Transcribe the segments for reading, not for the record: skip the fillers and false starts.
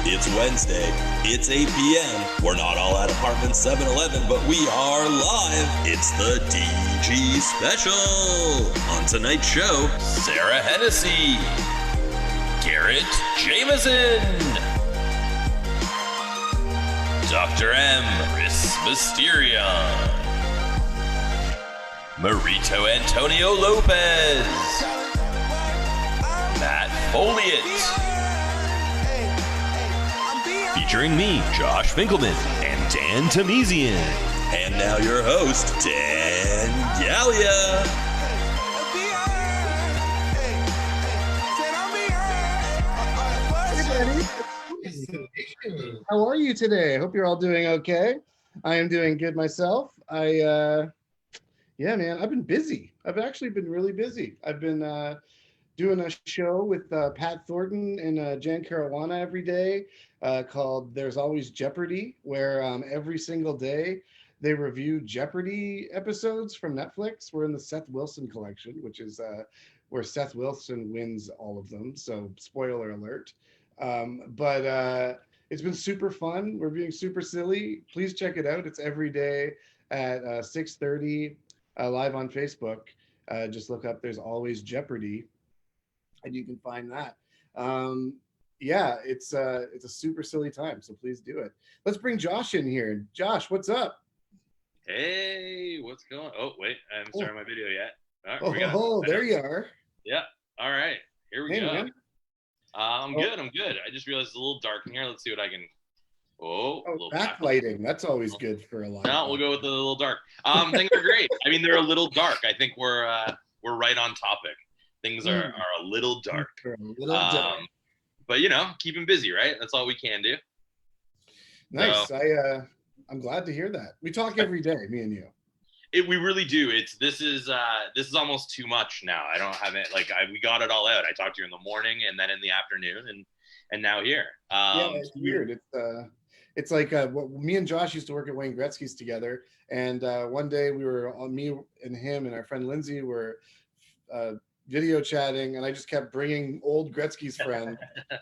It's Wednesday. It's 8 p.m. We're not all at apartment 7-Eleven, but we are live. It's the DG special. On tonight's show, Sara Hennessey, Garrett Jamieson, Dr. M. Mysterion, Marito Antonio Lopez, Matt Folliott, featuring me, Josh Finkelman, and Dan Tahmizian. And now your host, Dan Galea. How are you today? I hope you're all doing okay. I am doing good myself. Yeah, man, I've been busy. I've actually been really busy. I've been doing a show with Pat Thornton and Jan Caruana every day called There's Always Jeopardy, where every single day they review Jeopardy episodes from Netflix. We're in the Seth Wilson collection, which is where Seth Wilson wins all of them. So spoiler alert. But it's been super fun. We're being super silly. Please check it out. It's every day at 6:30 live on Facebook. Just look up There's Always Jeopardy, and you can find that. Yeah, it's a super silly time, so please do it. Let's bring Josh in here. Josh, what's up? Hey, what's going on? Oh, wait, I haven't started my video yet. There you are. Yeah, all right, here we go. Man. I'm good. I just realized it's a little dark in here. Let's see what I can... Oh, a little backlighting. That's always good for a live. No, we'll go with the little dark. Things are great. I mean, they're a little dark. I think we're right on topic. Things are a little dark. But, you know, keep them busy, right? That's all we can do. Nice. So, I'm glad to hear that. We talk every day, me and you. We really do. This is almost too much now. I don't have it. We got it all out. I talked to you in the morning and then in the afternoon and now here. Yeah, it's weird. It's like me and Josh used to work at Wayne Gretzky's together. And one day me and him and our friend Lindsay were video chatting, and I just kept bringing old Gretzky's friend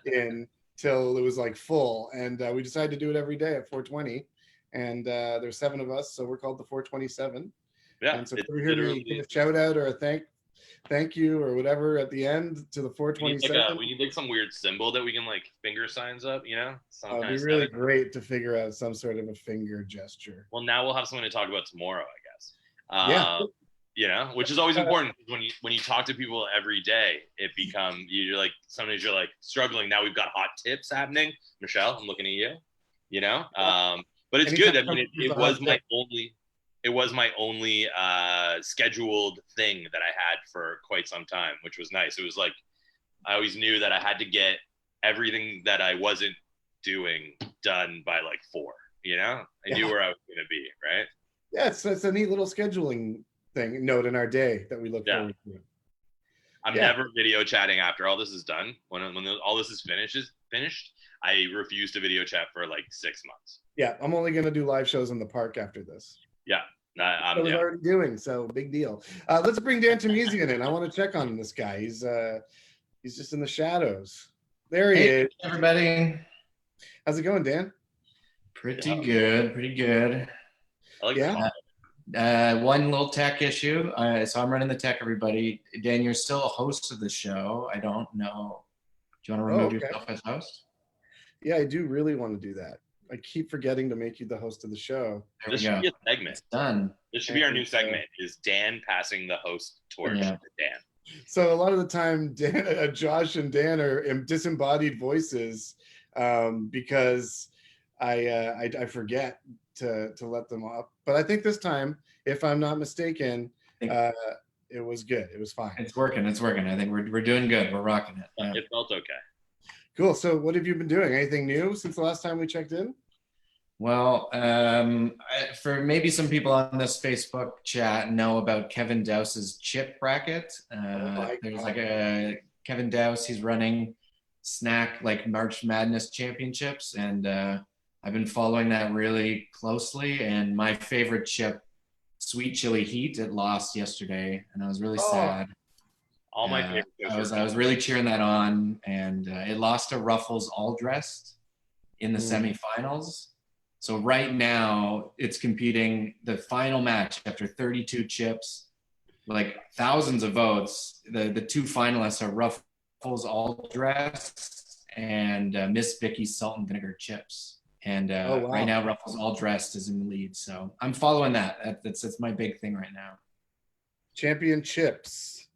in till it was like full. And we decided to do it every day at 420. And there's 7 of us, so we're called the 427. Yeah. And so we're here to give a shout out or a thank you or whatever at the end to the 427. We need some weird symbol that we can finger signs up, you know? It'd be really great to figure out some sort of a finger gesture. Well, now we'll have something to talk about tomorrow, I guess. Yeah. You know, which is always important. When you talk to people every day, it becomes sometimes you're struggling. Now we've got hot tips happening. Michelle, I'm looking at you. You know, but it's good. I mean, it was my only scheduled thing that I had for quite some time, which was nice. It was like I always knew that I had to get everything that I wasn't doing done by 4. You know, I knew where I was going to be. Right. Yeah, it's a neat little scheduling note in our day that we look forward to. I'm never video chatting after all this is done. When all this is finished, I refuse to video chat for 6 months. Yeah, I'm only going to do live shows in the park after this. Yeah. I was already doing, so big deal. Let's bring Dan Tahmizian in. I want to check on this guy. He's just in the shadows. There he is. Everybody. How's it going, Dan? Pretty good. I like that. One little tech issue. So I'm running the tech, everybody. Dan, you're still a host of the show. I don't know. Do you want to remove yourself as host? Yeah, I do really want to do that. I keep forgetting to make you the host of the show. This should be a segment. It's done. This should be our new segment, is Dan passing the host torch to Dan. So a lot of the time, Josh and Dan are disembodied voices because I forget to let them up. But I think this time, if I'm not mistaken, it was good. It was fine. It's working. I think we're doing good. We're rocking it. Yeah. It felt okay. Cool. So what have you been doing? Anything new since the last time we checked in? Well, for maybe some people on this Facebook chat know about Kevin Dowse's chip bracket. There's a Kevin Dowse, he's running snack March Madness championships. And I've been following that really closely. And my favorite chip, Sweet Chili Heat, it lost yesterday. And I was really sad. All my favorites. I was really cheering that on, and it lost to Ruffles All Dressed. in the semifinals. So right now it's competing the final match after 32 chips, like thousands of votes. The two finalists are Ruffles All Dressed and Miss Vicky's Salt and Vinegar Chips. And right now Ruffles All Dressed is in the lead. So I'm following that. That's my big thing right now. Championships.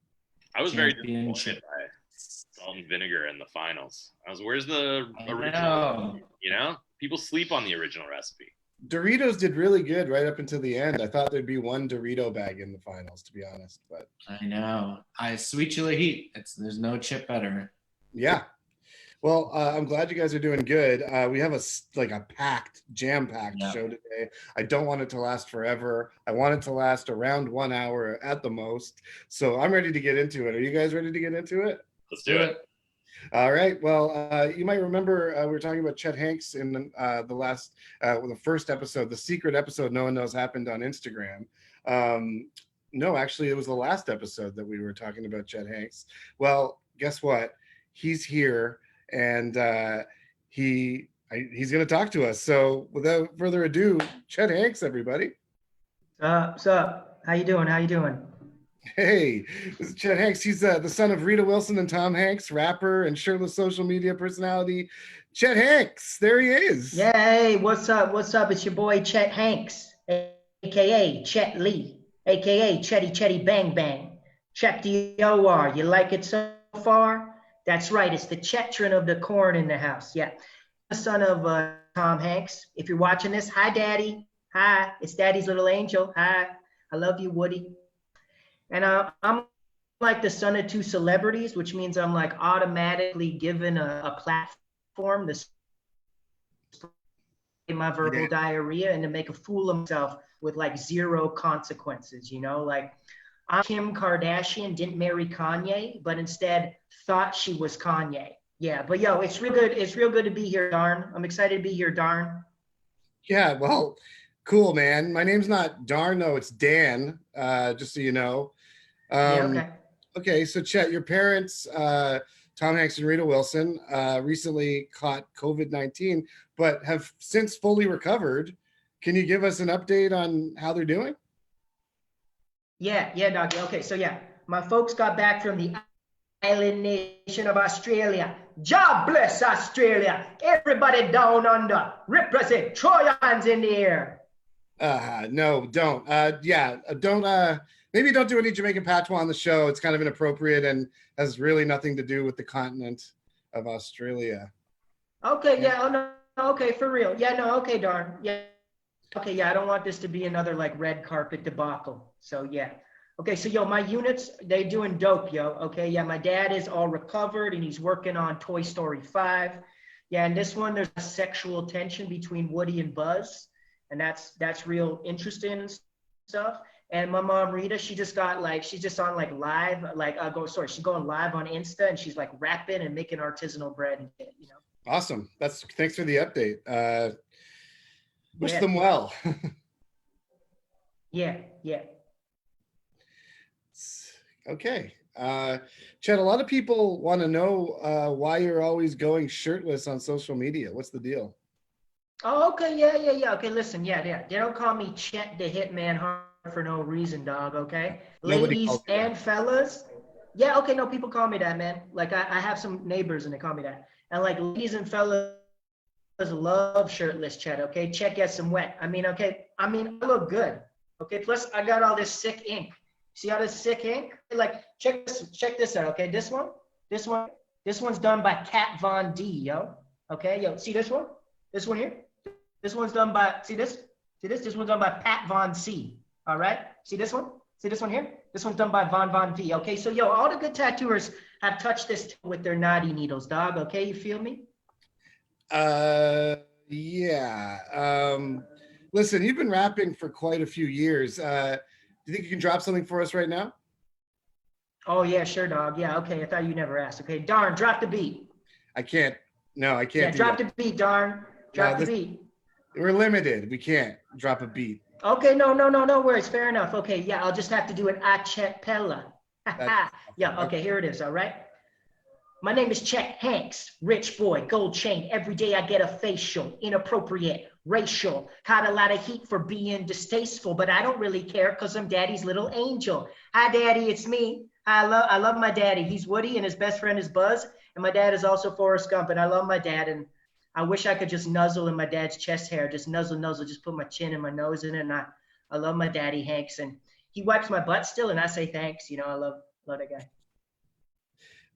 I was very disappointed by Salt and Vinegar in the finals. Where's the original? You know, people sleep on the original recipe. Doritos did really good right up until the end. I thought there'd be one Dorito bag in the finals, to be honest. But I know. Sweet chili heat. There's no chip better. Yeah. Well, I'm glad you guys are doing good. We have a jam-packed show today. I don't want it to last forever. I want it to last around 1 hour at the most. So I'm ready to get into it. Are you guys ready to get into it? Let's do it. All right. Well, you might remember we were talking about Chet Hanks in the first episode, the secret episode no one knows happened on Instagram. No, actually, it was the last episode that we were talking about Chet Hanks. Well, guess what? He's here. And he's going to talk to us. So without further ado, Chet Hanks, everybody. What's up? How you doing? Hey, this is Chet Hanks. He's the son of Rita Wilson and Tom Hanks, rapper and shirtless social media personality. Chet Hanks, there he is. Yeah, hey, what's up? It's your boy Chet Hanks, a.k.a. Chet Lee, a.k.a. Chetty Bang Bang. Check the OR. You like it so far? That's right. It's the Chetron of the corn in the house. Yeah. The son of Tom Hanks. If you're watching this, hi, Daddy. Hi. It's Daddy's little angel. Hi. I love you, Woody. And I'm like the son of two celebrities, which means I'm like automatically given a platform to my verbal diarrhea and to make a fool of myself with like zero consequences, you know, like Kim Kardashian didn't marry Kanye, but instead thought she was Kanye. Yeah, but yo, it's real good. It's real good to be here, Darn. I'm excited to be here, Darn. Yeah, well, cool, man. My name's not Darn, though. It's Dan, just so you know. Okay. Okay, so Chet, your parents, Tom Hanks and Rita Wilson, recently caught COVID-19, but have since fully recovered. Can you give us an update on how they're doing? Yeah, Doggy. Okay, so yeah, my folks got back from the island nation of Australia. God bless Australia. Everybody down under. Represent. Throw your hands in the air. No, don't. Don't. Maybe don't do any Jamaican patois on the show. It's kind of inappropriate and has really nothing to do with the continent of Australia. Okay, yeah. Oh, no. Okay, for real. Yeah, no. Okay, Darn. Yeah. Okay, yeah, I don't want this to be another like red carpet debacle. So yeah. Okay, so yo, my units, they doing dope, yo. Okay, yeah, my dad is all recovered and he's working on Toy Story 5. Yeah, and this one, there's a sexual tension between Woody and Buzz. And that's real interesting and stuff. And my mom, Rita, she's just on live, she's going live on Insta and she's like rapping and making artisanal bread and shit, you know. Awesome. Thanks for the update. Wish them well. Yeah. Okay. Chet, a lot of people want to know why you're always going shirtless on social media. What's the deal? Oh, okay. Yeah. Okay, listen. Yeah. They don't call me Chet the Hitman Hart for no reason, dog. Okay. Ladies and fellas. Yeah. Okay. No, people call me that, man. Like I have some neighbors and they call me that. And like ladies and fellas love shirtless Chet, okay? Chet gets some wet. I look good, okay? Plus, I got all this sick ink. See all this sick ink? Like, check this out, okay? This one's done by Kat Von D, yo. Okay, yo, see this one? This one here? This one's done by, see this? This one's done by Pat Von C, all right? See this one? See this one here? This one's done by Von V, okay? So, yo, all the good tattooers have touched this with their knotty needles, dog, okay? You feel me? Yeah. Listen, you've been rapping for quite a few years. Do you think you can drop something for us right now? Oh yeah, sure, dog. Yeah, okay. I thought you never asked. Okay, Darn, drop the beat. I can't. No, I can't. Yeah, drop the beat, Darn. Drop the beat. We're limited. We can't drop a beat. Okay, no worries. Fair enough. Okay, yeah, I'll just have to do an acapella. Yeah, okay, here it is. All right. My name is Chet Hanks, rich boy, gold chain. Every day I get a facial, inappropriate, racial. Caught a lot of heat for being distasteful, but I don't really care because I'm daddy's little angel. Hi, daddy, it's me. I love my daddy. He's Woody and his best friend is Buzz. And my dad is also Forrest Gump. And I love my dad. And I wish I could just nuzzle in my dad's chest hair, just nuzzle, just put my chin and my nose in it. And I love my daddy, Hanks. And he wipes my butt still. And I say thanks. You know, I love that guy.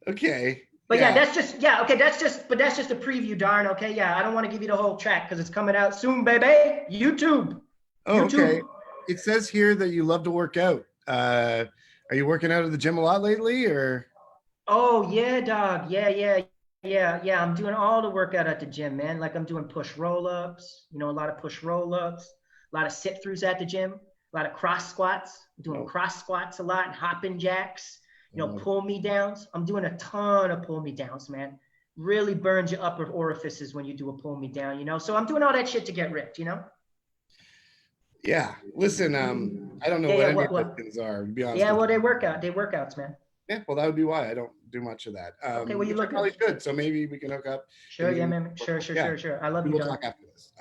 Okay. But yeah, that's just a preview, darn. Okay, yeah, I don't want to give you the whole track because it's coming out soon, baby. YouTube. Oh, YouTube. okay. It says here that you love to work out. Are you working out at the gym a lot lately, or? Oh yeah, dog. Yeah. I'm doing all the workout at the gym, man. Like I'm doing push roll-ups. You know, a lot of push roll-ups, a lot of sit-throughs at the gym, a lot of cross squats. I'm doing cross squats a lot and hopping jacks. You know, pull me downs. I'm doing a ton of pull me downs, man. Really burns your upper orifices when you do a pull me down, you know? So I'm doing all that shit to get ripped, you know? Yeah. Listen, I don't know what those things are, to be honest. Yeah, well, they workouts, man. Yeah, well, that would be why I don't do much of that. Okay, well, you look probably good, so maybe we can hook up. Sure, yeah, man. Sure. I love you, We'll talk after this.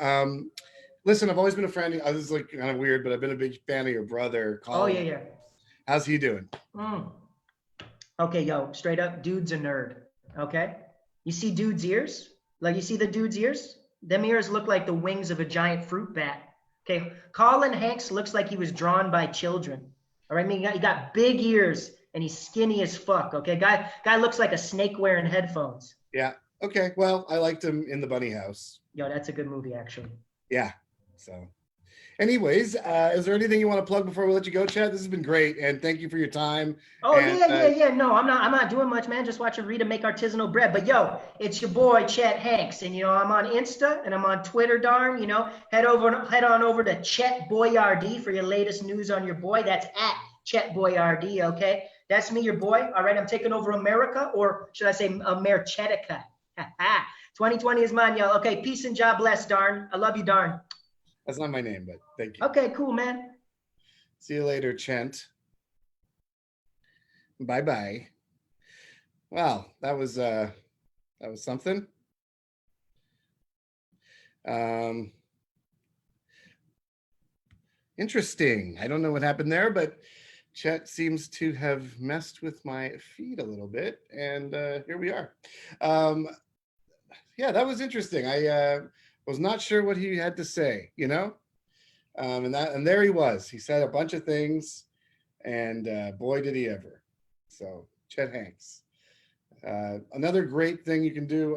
Listen, I've always been a fan. This is like kind of weird, but I've been a big fan of your brother, Colin. Oh, yeah. How's he doing? Okay, yo, straight up, dude's a nerd, okay? You see dude's ears? Like, you see the dude's ears? Them ears look like the wings of a giant fruit bat, okay? Colin Hanks looks like he was drawn by children, all right? I mean, he got big ears, and he's skinny as fuck, okay? Guy looks like a snake wearing headphones. Yeah, okay. Well, I liked him in The Bunny House. Yo, that's a good movie, actually. Yeah, so... Anyways, is there anything you want to plug before we let you go, Chad? This has been great, and thank you for your time. Oh, yeah. No, I'm not doing much, man. Just watching Rita make artisanal bread. But yo, it's your boy Chet Hanks, and you know I'm on Insta and I'm on Twitter, darn. You know, head on over to Chet Boyardee for your latest news on your boy. That's at Chet Boyardee. Okay, that's me, your boy. All right, I'm taking over America, or should I say Americhetica? 2020 is mine, y'all. Okay, peace and job bless, darn. I love you, darn. That's not my name, but thank you. Okay, cool, man. See you later, Chent. Bye-bye. Wow, that was something. Interesting. I don't know what happened there, but Chet seems to have messed with my feed a little bit, and here we are. Yeah, that was interesting. I was not sure what he had to say, you know, and there he was. He said a bunch of things, and boy, did he ever. So Chet Hanks, another great thing you can do.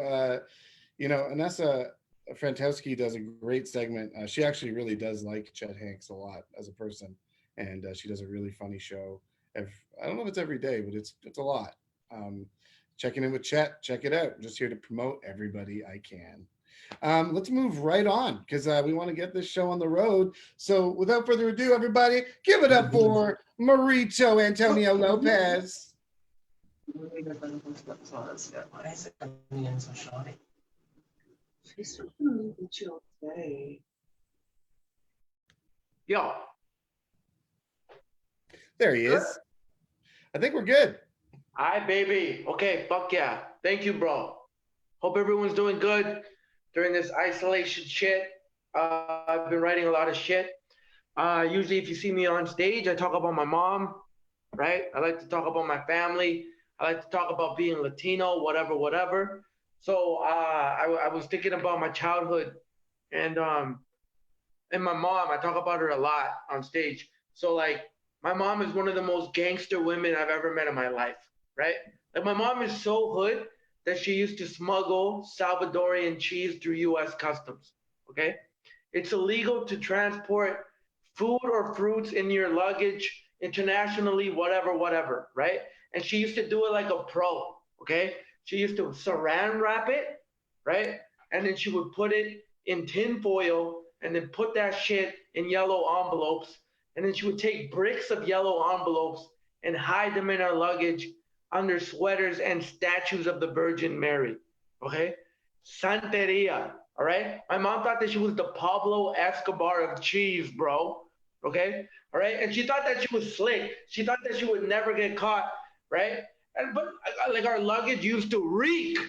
You know, Anessa Frantowski does a great segment. She actually really does like Chet Hanks a lot as a person, and she does a really funny show. I don't know if it's every day, but it's a lot. Checking in with Chet, check it out. I'm just here to promote everybody I can. Let's move right on because we want to get this show on the road. So without further ado, everybody, give it up for Marito Antonio Lopez. Yo. There he is. I think we're good. Hi, baby. Okay, fuck yeah. Thank you, bro. Hope everyone's doing good during this isolation shit. I've been writing a lot of shit. Usually if you see me on stage, I talk about my mom, right? I like to talk about my family. I like to talk about being Latino, whatever. So I was thinking about my childhood and my mom. I talk about her a lot on stage. So like my mom is one of the most gangster women I've ever met in my life, right? Like my mom is so hood that she used to smuggle Salvadorian cheese through U.S. Customs, okay? It's illegal to transport food or fruits in your luggage internationally, whatever, right? And she used to do it like a pro, okay? She used to saran wrap it, right? And then she would put it in tin foil and then put that shit in yellow envelopes. And then she would take bricks of yellow envelopes and hide them in her luggage under sweaters and statues of the Virgin Mary, okay? Santeria, all right? My mom thought that she was the Pablo Escobar of cheese, bro, okay? All right, and she thought that she was slick. She thought that she would never get caught, right? But like our luggage used to reek,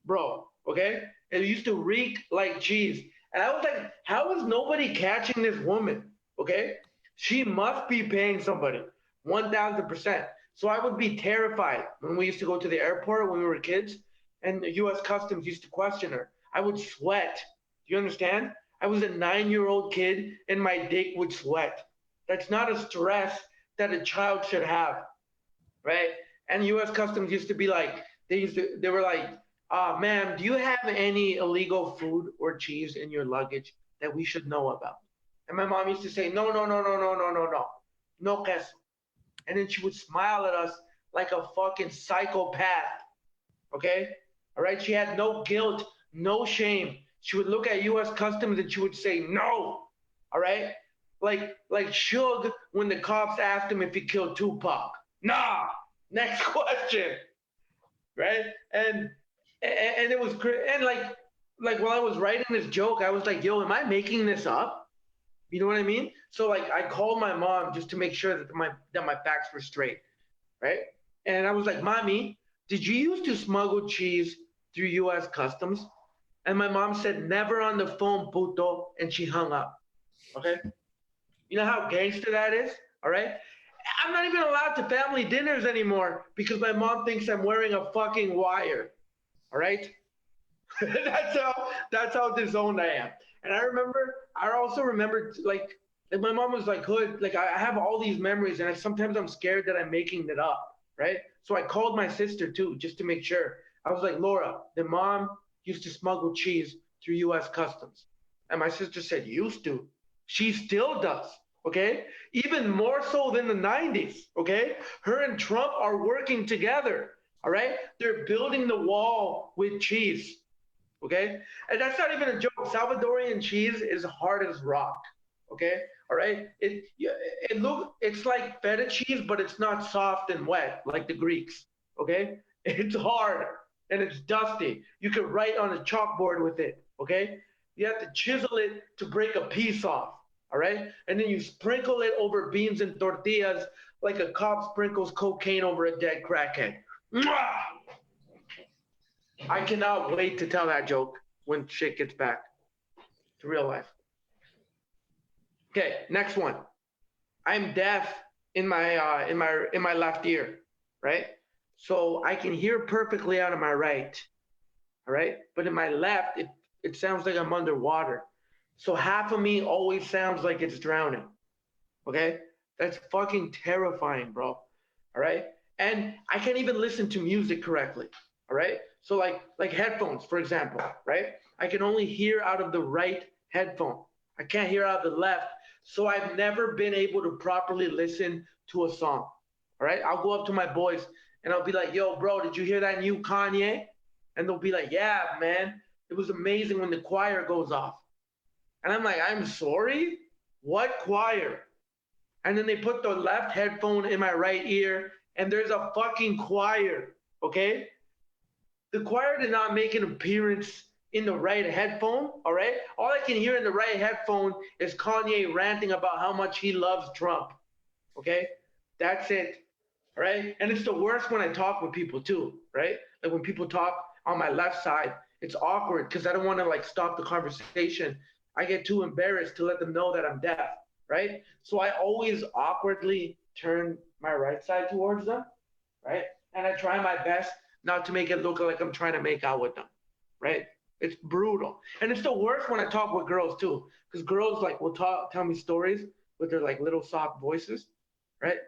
bro. Okay, it used to reek like cheese. And I was like, how is nobody catching this woman? Okay, she must be paying somebody 1,000%. So I would be terrified when we used to go to the airport when we were kids, and the U.S. Customs used to question her. I would sweat. Do you understand? I was a 9-year-old kid, and my dick would sweat. That's not a stress that a child should have, right? And U.S. Customs used to be like, they were like, ma'am, do you have any illegal food or cheese in your luggage that we should know about? And my mom used to say, no, no, no, no, no, no, no, no, no queso. And then she would smile at us like a fucking psychopath, okay? All right, she had no guilt, no shame. She would look at U.S. Customs and she would say, no, all right? Like Suge when the cops asked him if he killed Tupac. Nah, next question, right? And it was great. And like while I was writing this joke, I was like, yo, am I making this up? You know what I mean? So like I called my mom just to make sure that my facts were straight, right? And I was like, Mommy, did you used to smuggle cheese through U.S. Customs? And my mom said, never on the phone, puto, and she hung up. Okay? You know how gangster that is? All right? I'm not even allowed to family dinners anymore because my mom thinks I'm wearing a fucking wire. All right? that's how disowned I am. And I also remember like my mom was like hood, like I have all these memories and sometimes I'm scared that I'm making it up, right? So I called my sister too, just to make sure. I was like, Laura, the mom used to smuggle cheese through U.S. Customs. And my sister said, used to. She still does, okay? Even more so than the 90s, okay? Her and Trump are working together, all right? They're building the wall with cheese, okay? And that's not even a joke. Salvadorian cheese is hard as rock, okay? All right? It's like feta cheese, but it's not soft and wet like the Greeks, okay? It's hard and it's dusty. You can write on a chalkboard with it, okay? You have to chisel it to break a piece off, all right? And then you sprinkle it over beans and tortillas like a cop sprinkles cocaine over a dead crackhead. Mwah! I cannot wait to tell that joke when shit gets back to real life. Okay, next one. I'm deaf in my left ear, right? So I can hear perfectly out of my right, all right? But in my left, it sounds like I'm underwater. So half of me always sounds like it's drowning, okay? That's fucking terrifying, bro, all right? And I can't even listen to music correctly, all right? So like headphones, for example, right? I can only hear out of the right headphone. I can't hear out of the left. So I've never been able to properly listen to a song, all right? I'll go up to my boys and I'll be like, yo, bro, did you hear that new Kanye? And they'll be like, yeah, man. It was amazing when the choir goes off. And I'm like, I'm sorry? What choir? And then they put the left headphone in my right ear and there's a fucking choir, okay? The choir did not make an appearance in the right headphone, all right? All I can hear in the right headphone is Kanye ranting about how much he loves Trump, okay? That's it, all right? And it's the worst when I talk with people too, right? Like when people talk on my left side, it's awkward because I don't want to like stop the conversation. I get too embarrassed to let them know that I'm deaf, right? So I always awkwardly turn my right side towards them, right? And I try my best not to make it look like I'm trying to make out with them, right? It's brutal. And it's the worst when I talk with girls too, because girls like will tell me stories with their like little soft voices, right?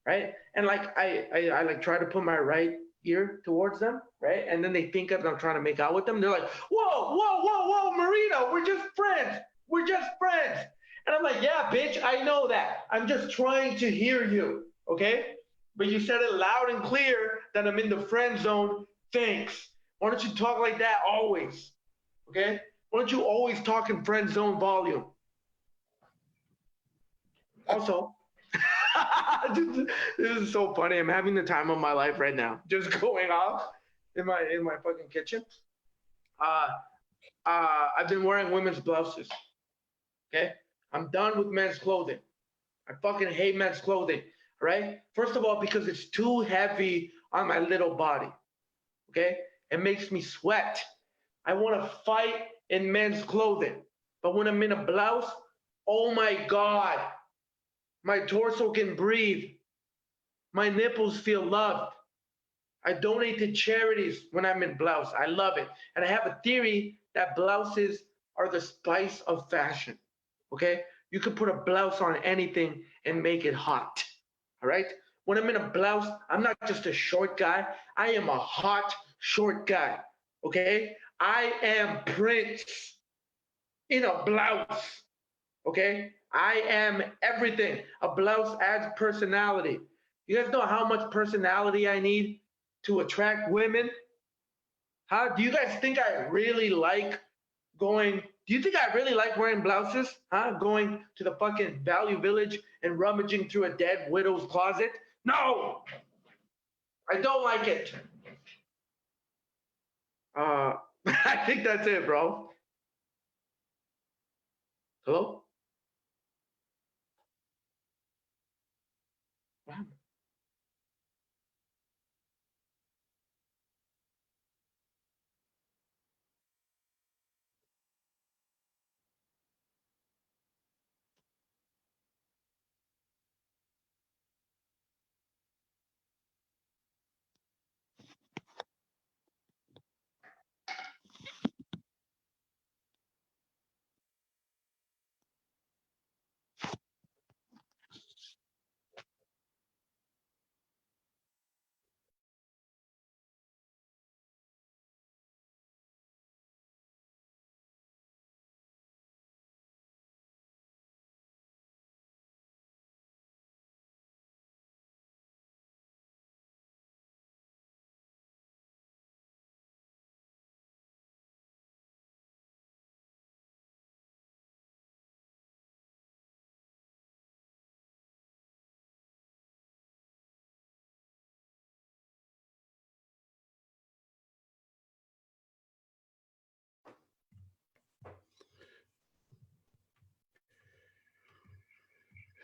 Right? And like I like try to put my right ear towards them, right? And then they think that I'm trying to make out with them. They're like, whoa, whoa, whoa, whoa, Marito, we're just friends. We're just friends. And I'm like, yeah, bitch, I know that. I'm just trying to hear you, okay? But you said it loud and clear that I'm in the friend zone. Thanks. Why don't you talk like that always, okay? Why don't you always talk in friend zone volume? Also, this is so funny. I'm having the time of my life right now. Just going off in my fucking kitchen. I've been wearing women's blouses. Okay? I'm done with men's clothing. I fucking hate men's clothing. right? First of all, because it's too heavy on my little body, okay? It makes me sweat. I want to fight in men's clothing. But when I'm in a blouse, oh my God, my torso can breathe. My nipples feel loved. I donate to charities when I'm in blouse. I love it. And I have a theory that blouses are the spice of fashion, okay? You can put a blouse on anything and make it hot, all right? When I'm in a blouse, I'm not just a short guy. I am a hot, short guy, okay? I am Prince in a blouse, okay? I am everything. A blouse adds personality. You guys know how much personality I need to attract women? How do you guys think I really like going? Do you think I really like wearing blouses? Huh? Going to the fucking Value Village and rummaging through a dead widow's closet? No, I don't like it. I think that's it, bro. Hello? Wow.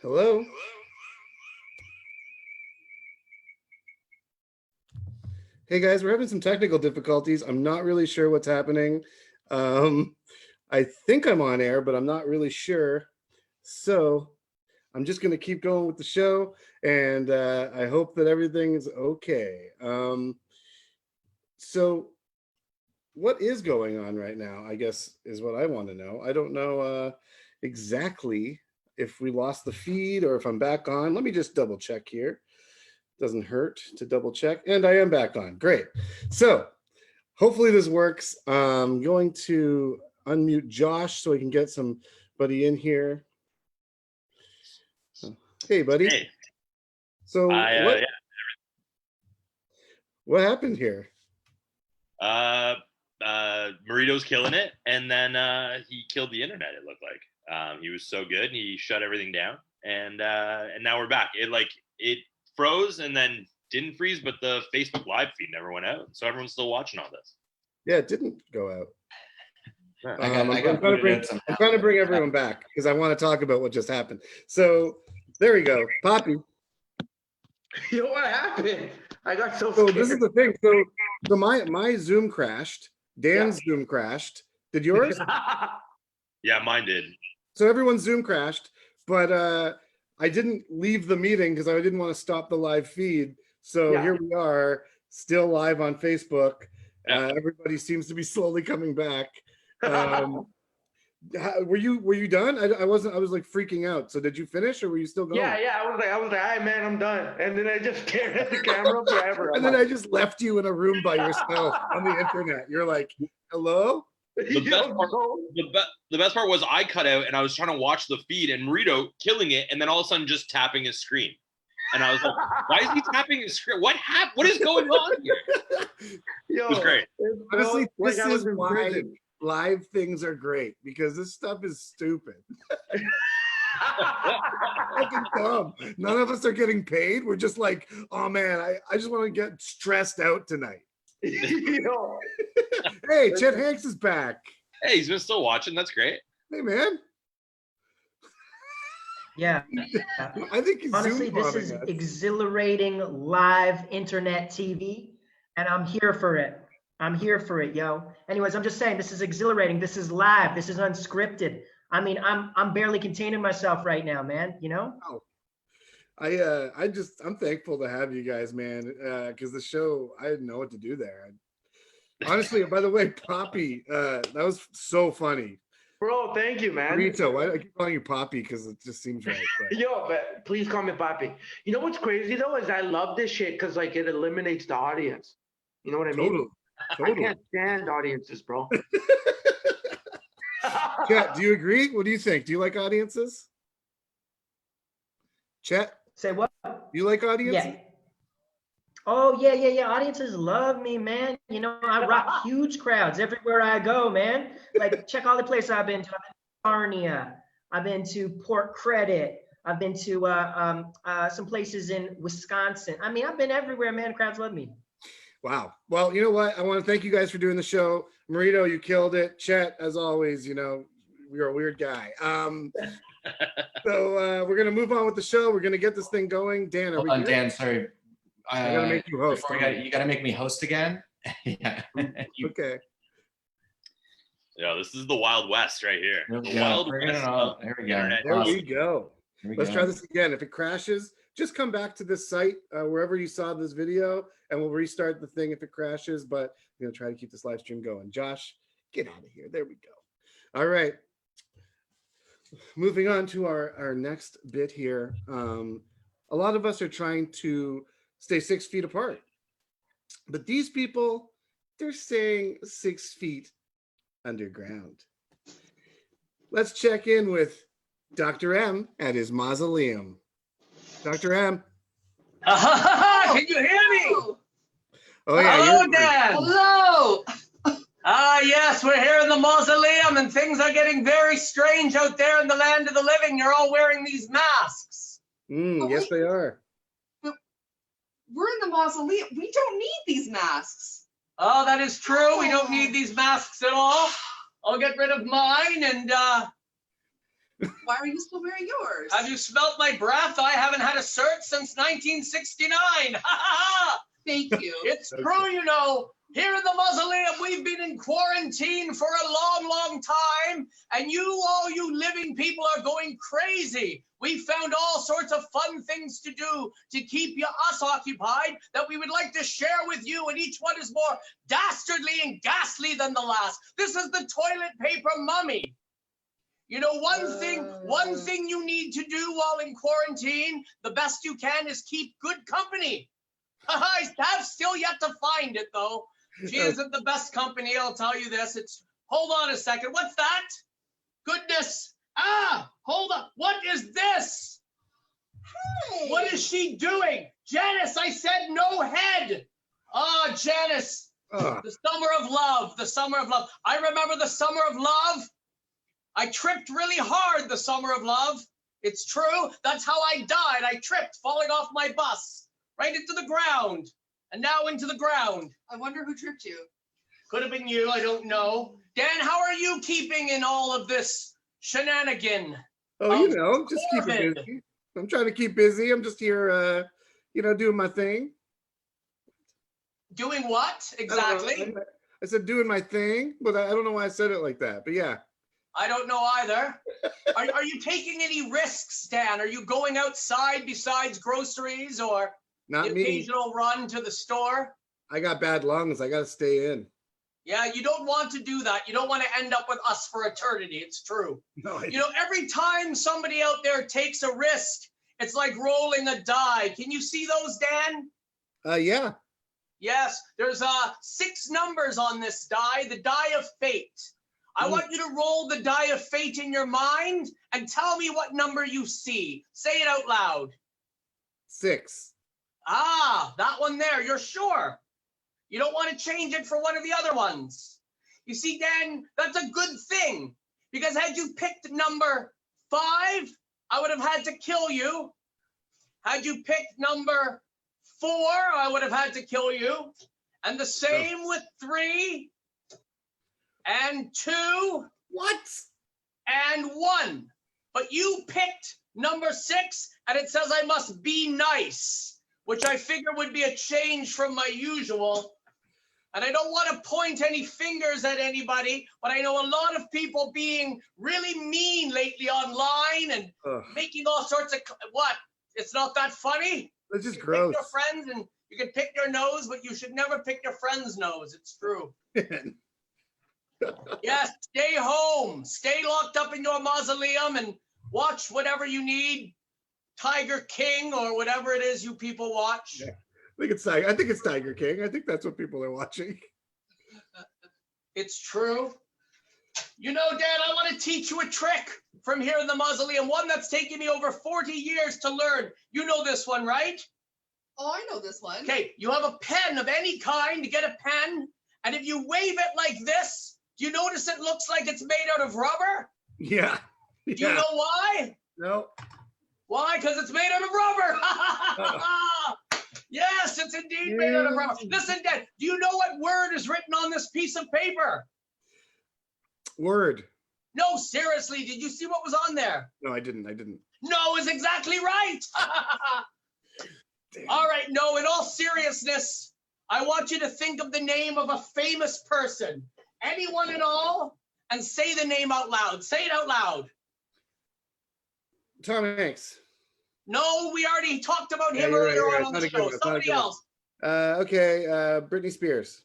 Hello? Hey guys, we're having some technical difficulties. I'm not really sure what's happening. I think I'm on air, but I'm not really sure. So I'm just going to keep going with the show, and I hope that everything is okay. So what is going on right now, I guess, is what I want to know. I don't know exactly if we lost the feed or if I'm back on. Let me just double check here. Doesn't hurt to double check. And I am back on. Great. So hopefully this works. I'm going to unmute Josh so we can get somebody in here. Hey, buddy. Hey. So what happened here? Marito's killing it, and then he killed the internet. It looked like he was so good, and he shut everything down, and now we're back. It froze and then didn't freeze, but the Facebook live feed never went out, so everyone's still watching all this. Yeah, it didn't go out. I'm trying to bring everyone back because I want to talk about what just happened. So there we go, Poppy. You know what happened? I got so scared. This is the thing. So my Zoom crashed. Dan's Zoom crashed. Did yours? Yeah, mine did. So everyone's Zoom crashed, but I didn't leave the meeting because I didn't want to stop the live feed. So here we are, still live on Facebook. Everybody seems to be slowly coming back. Were you done? I was like freaking out. So did you finish or were you still going? Yeah. I was like, all right, man, I'm done. And then I just stared at the camera forever. And then I just left you in a room by yourself on the internet. You're like, hello? The best part was I cut out and I was trying to watch the feed and Marito killing it and then all of a sudden just tapping his screen. And I was like, why is he tapping his screen? What happened? What is going on here? It was great. Honestly, this is why live things are great, because this stuff is stupid. Fucking dumb. None of us are getting paid. We're just like, oh man, I just want to get stressed out tonight. Hey, Chet Hanks is back. Hey, he's been still watching. That's great. Hey, man. Yeah. I think he's honestly, this is us. exhilarating live internet TV, and I'm here for it. I'm here for it, yo. Anyways, I'm just saying this is exhilarating. This is live. This is unscripted. I mean, I'm barely containing myself right now, man. You know? Oh. I'm thankful to have you guys, man. Because the show, I didn't know what to do there. Honestly, by the way, Poppy, that was so funny. Bro, thank you, man. Marito, why do I keep calling you Poppy? Because it just seems right. But. Yo, but please call me Poppy. You know what's crazy though is I love this shit because like it eliminates the audience. You know what I mean? Totally. I can't stand audiences, bro. Chet, do you agree? What do you think? Do you like audiences? Chet? Say what? Do you like audiences? Yeah. Oh, yeah. Audiences love me, man. You know, I rock huge crowds everywhere I go, man. Like, check all the places I've been to. I've been to Sarnia. I've been to Port Credit. I've been to some places in Wisconsin. I mean, I've been everywhere, man. Crowds love me. Wow. Well, you know what? I want to thank you guys for doing the show. Marito, you killed it. Chet, as always, you know, you're a weird guy. So we're gonna move on with the show. We're gonna get this thing going. Dan, hold on, Dan. Sorry, I gotta make you host. You gotta make me host again. Yeah. Okay. Yo, this is the Wild West right here. The Wild West. There we go. There we go. Let's try this again. If it crashes, just come back to this site wherever you saw this video, and we'll restart the thing if it crashes. But we're gonna try to keep this live stream going. Josh, get out of here. There we go. All right. Moving on to our next bit here. A lot of us are trying to stay 6 feet apart, but these people, they're staying 6 feet underground. Let's check in with Dr. M at his mausoleum. Dr. M. Can you hear me? Oh yeah. Hello, Dan. Hello. Yes, we're here in the mausoleum and things are getting very strange out there in the land of the living. You're all wearing these masks. Yes, they are. But we're in the mausoleum. We don't need these masks. Oh, that is true. We don't need these masks at all. I'll get rid of mine and why are you still wearing yours? have you smelt my breath? I haven't had a cert since 1969. Thank you. It's true, you know. Here in the mausoleum, we've been in quarantine for a long, long time, and all you living people are going crazy. We found all sorts of fun things to do to keep us occupied that we would like to share with you, and each one is more dastardly and ghastly than the last. This is the toilet paper mummy. You know, one thing you need to do while in quarantine, the best you can, is keep good company. I have still yet to find it, though. She isn't the best company, I'll tell you this. Hold on a second. What's that? Goodness. Hold up. What is this? Hey. What is she doing? Janice, I said no head. Janice. The summer of love. The summer of love. I remember the summer of love. I tripped really hard the summer of love. It's true. That's how I died. I tripped falling off my bus right into the ground. And now into the ground. I wonder who tripped you. Could have been you, I don't know. Dan, how are you keeping in all of this shenanigan? Oh, you know, just keeping busy. I'm trying to keep busy. I'm just here, doing my thing. Doing what exactly? I said doing my thing, but I don't know why I said it like that. But yeah. I don't know either. Are you taking any risks, Dan? Are you going outside besides groceries or not the occasional run to the store? I got bad lungs. I got to stay in. Yeah, you don't want to do that. You don't want to end up with us for eternity. It's true. No, you know, every time somebody out there takes a risk, it's like rolling a die. Can you see those, Dan? Yeah. Yes, there's 6 numbers on this die, the die of fate. I want you to roll the die of fate in your mind and tell me what number you see. Say it out loud. 6. That one there, you're sure? You don't want to change it for one of the other ones. You see, Dan, that's a good thing, because had you picked number 5, I would have had to kill you. Had you picked number 4, I would have had to kill you. And the same with 3 and 2. What? And 1. but you picked number 6, and it says I must be nice, which I figure would be a change from my usual. And I don't want to point any fingers at anybody, but I know a lot of people being really mean lately online and making all sorts of, what? It's not that funny? It's just you gross. Pick your friends and you can pick your nose, but you should never pick your friend's nose. It's true. Yes, stay home. Stay locked up in your mausoleum and watch whatever you need. Tiger King or whatever it is you people watch. Yeah. I think it's Tiger King. I think that's what people are watching. It's true. You know, Dad, I want to teach you a trick from here in the mausoleum, one that's taken me over 40 years to learn. You know this one, right? Oh, I know this one. Okay, you have a pen of any kind to get a pen, and if you wave it like this, do you notice it looks like it's made out of rubber? Yeah. Do you know why? No. Why? Because it's made out of rubber. Yes, it's indeed made out of rubber. Listen, Dad, do you know what word is written on this piece of paper? Word. No, seriously, did you see what was on there? No, I didn't. No is exactly right. All right, no, in all seriousness, I want you to think of the name of a famous person, anyone at all, and say the name out loud. Say it out loud. Tom Hanks. No, we already talked about him earlier on the show. Somebody else. Okay, Britney Spears.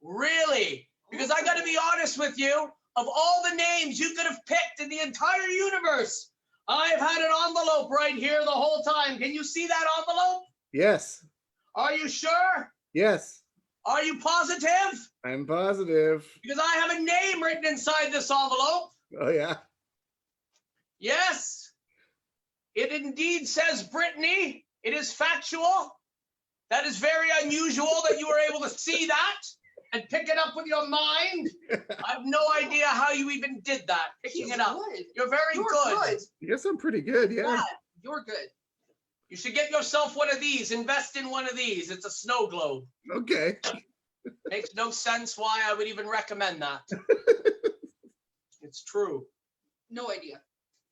Really? Because I got to be honest with you, of all the names you could have picked in the entire universe, I've had an envelope right here the whole time. Can you see that envelope? Yes. Are you sure? Yes. Are you positive? I'm positive. Because I have a name written inside this envelope. Oh, yeah. Yes. It indeed says Brittany. It is factual. That is very unusual that you were able to see that and pick it up with your mind. I have no idea how you even did that, picking it up. Good. You're very good. Yes, I'm pretty good, yeah. Yeah, you're good. You should get yourself one of these. Invest in one of these. It's a snow globe. Okay. Makes no sense why I would even recommend that. It's true. No idea.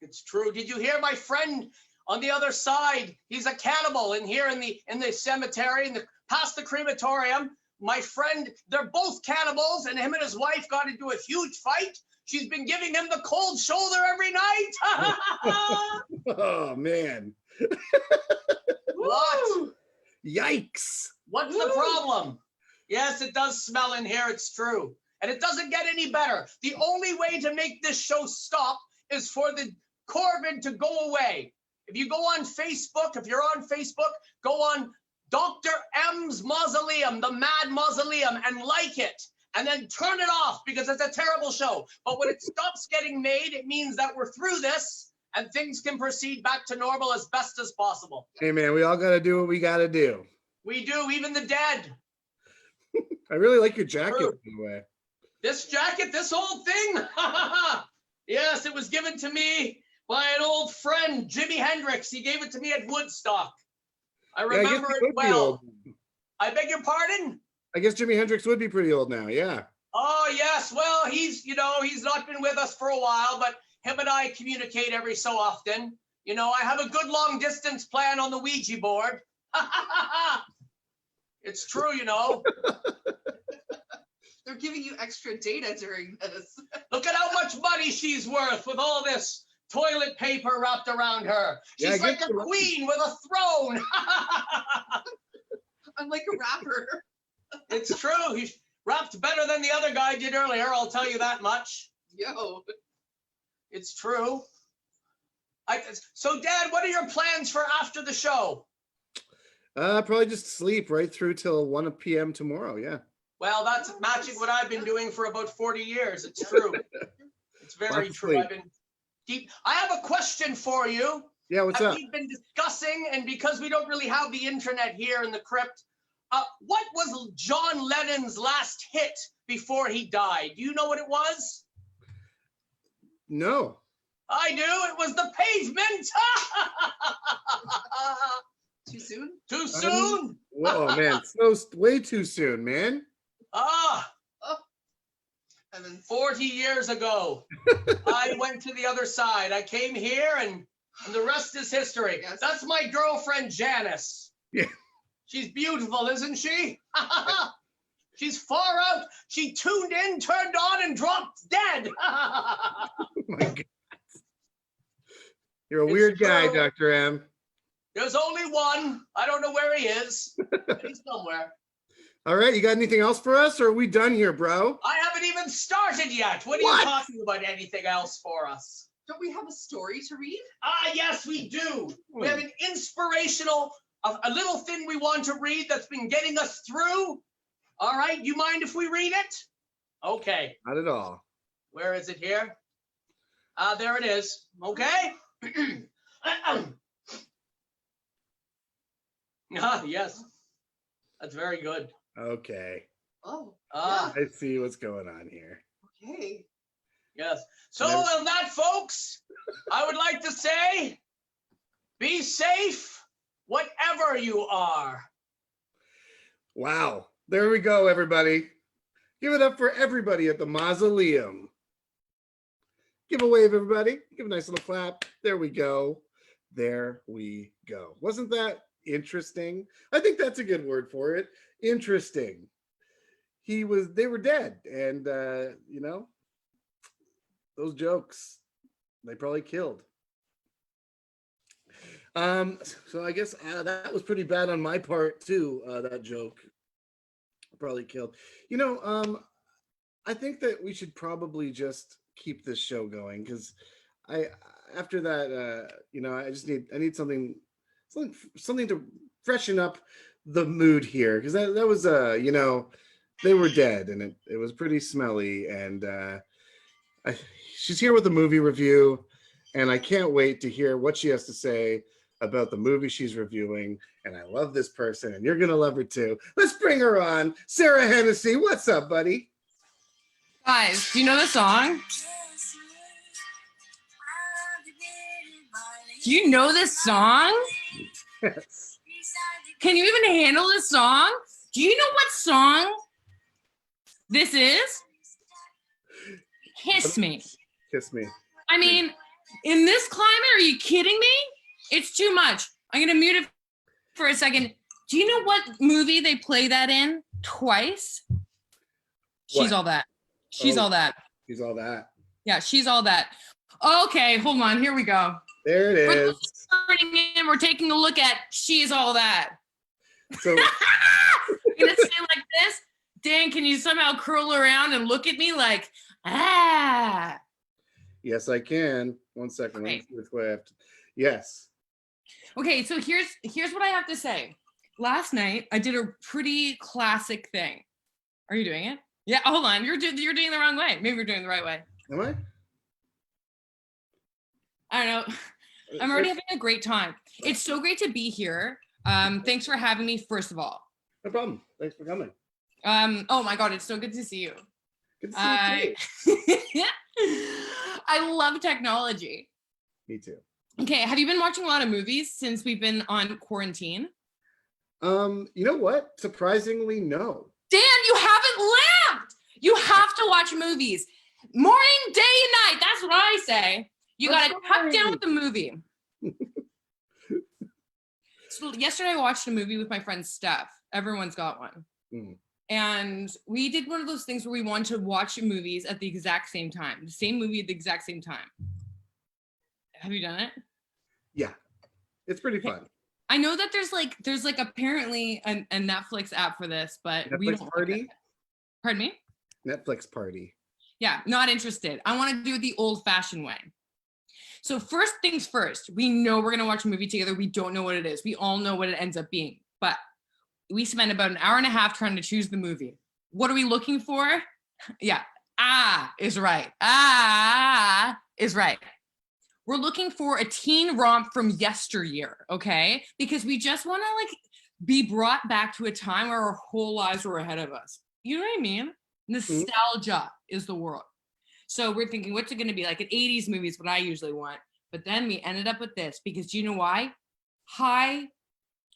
It's true. Did you hear my friend on the other side? He's a cannibal in here in the cemetery, past the crematorium. My friend, they're both cannibals, and him and his wife got into a huge fight. She's been giving him the cold shoulder every night. Oh, man. What? Yikes. What's the problem? Yes, it does smell in here. It's true. And it doesn't get any better. The only way to make this show stop is for the Corbin to go away. If you go on Facebook, if you're on Facebook, go on Dr. M's Mausoleum, the Mad Mausoleum, and like it. And then turn it off because it's a terrible show. But when it stops getting made, it means that we're through this and things can proceed back to normal as best as possible. Hey, man, we all got to do what we got to do. We do, even the dead. I really like your jacket, by the way. This jacket, this whole thing? Yes, it was given to me by an old friend, Jimi Hendrix. He gave it to me at Woodstock. I remember it well. I beg your pardon? I guess Jimi Hendrix would be pretty old now, yeah. Oh, yes. Well, he's not been with us for a while, but him and I communicate every so often. You know, I have a good long distance plan on the Ouija board. It's true, you know. They're giving you extra data during this. Look at how much money she's worth with all this toilet paper wrapped around her. She's like a queen with a throne. I'm like a rapper. It's true. He's rapped better than the other guy did earlier, I'll tell you that much. Yo. It's true. So, Dad, what are your plans for after the show? Probably just sleep right through till 1 p.m. tomorrow, yeah. Well, that's matching what I've been doing for about 40 years. It's true. It's very true. I've been deep. I have a question for you. Yeah, what's up? We've been discussing, and because we don't really have the internet here in the crypt, what was John Lennon's last hit before he died? Do you know what it was? No. I do. It was The Pavement. Too soon? Too soon? Whoa, man. So way too soon, man. And then 40 years ago, I went to the other side. I came here, and the rest is history. Yes. That's my girlfriend, Janice. Yeah. She's beautiful, isn't she? She's far out. She tuned in, turned on, and dropped dead. Oh my God. You're a It's weird guy, true. Dr. M. There's only one. I don't know where he is. But he's somewhere. All right, you got anything else for us, or are we done here, bro? I haven't even started yet. What are What? you talking about? Anything else for us? don't we have a story to read? Ah, yes, we do. We have an inspirational, a little thing we want to read that's been getting us through. All right, you mind if we read it? Okay. Not at all. Where is it here? There it is. Okay. Yes. That's very good. Okay. Oh, Ah, I see what's going on here. okay. yes. So on that, folks, I would like to say, be safe, whatever you are. Wow. There we go, everybody. Give it up for everybody at the mausoleum. Give a wave, everybody. Give a nice little clap. There we go. There we go. Wasn't that interesting? I think that's a good word for it. Interesting. They were dead. And, those jokes, they probably killed. So I guess that was pretty bad on my part too. That joke probably killed. I think that we should probably just keep this show going because after that, I need something to freshen up the mood here because that was they were dead and it was pretty smelly and she's here with a movie review and I can't wait to hear what she has to say about the movie she's reviewing. And I love this person and you're gonna love her too. Let's bring her on. Sara Hennessey, what's up, buddy? Guys, do you know the song? Do you know this song? Yes. Can you even handle this song? Do you know what song this is? Kiss Me. Kiss me. I mean, in this climate, are you kidding me? It's too much. I'm gonna mute it for a second. Do you know what movie they play that in twice? She's What? All That. She's Oh. All That. She's all that. Yeah, She's All That. Okay, hold on. Here we go. There it is. We're taking a look at She's All That. So I'm gonna say like this. Dan, can you somehow curl around and look at me like, ah? yes, I can. 1 second. Let me Okay. see which way I have to. Yes. Okay, so here's what I have to say. Last night I did a pretty classic thing. Are you doing it? Yeah. Hold on. You're doing the wrong way. Maybe you're doing the right way. Am I? I don't know. I'm already having a great time. It's so great to be here. Thanks for having me. First of all. No problem. Thanks for coming. Oh my God, it's so good to see you. Good to see you I love technology. too. Me too. Okay, have you been watching a lot of movies since we've been on quarantine? You know what? Surprisingly, no. Dan, you haven't laughed. You have to watch movies. Morning, day, and night. That's what I say. You got to tuck down with the movie. So yesterday I watched a movie with my friend Steph. Everyone's got one. Mm. And we did one of those things where we wanted to watch movies at the exact same time. The same movie at the exact same time. Have you done it? Yeah. It's pretty fun. I know that there's apparently a Netflix app for this, but we Netflix don't. party? Pardon me? Netflix party. Yeah, not interested. I want to do it the old-fashioned way. So first things first, we know we're gonna watch a movie together. We don't know what it is. We all know what it ends up being, but we spent about an hour and a half trying to choose the movie. What are we looking for? Yeah, is right. Is right. We're looking for a teen romp from yesteryear, okay? Because we just want to be brought back to a time where our whole lives were ahead of us. You know what I mean? Nostalgia is the world. So we're thinking, what's it going to be? Like an 80s movie is what I usually want. But then we ended up with this because do you know why? High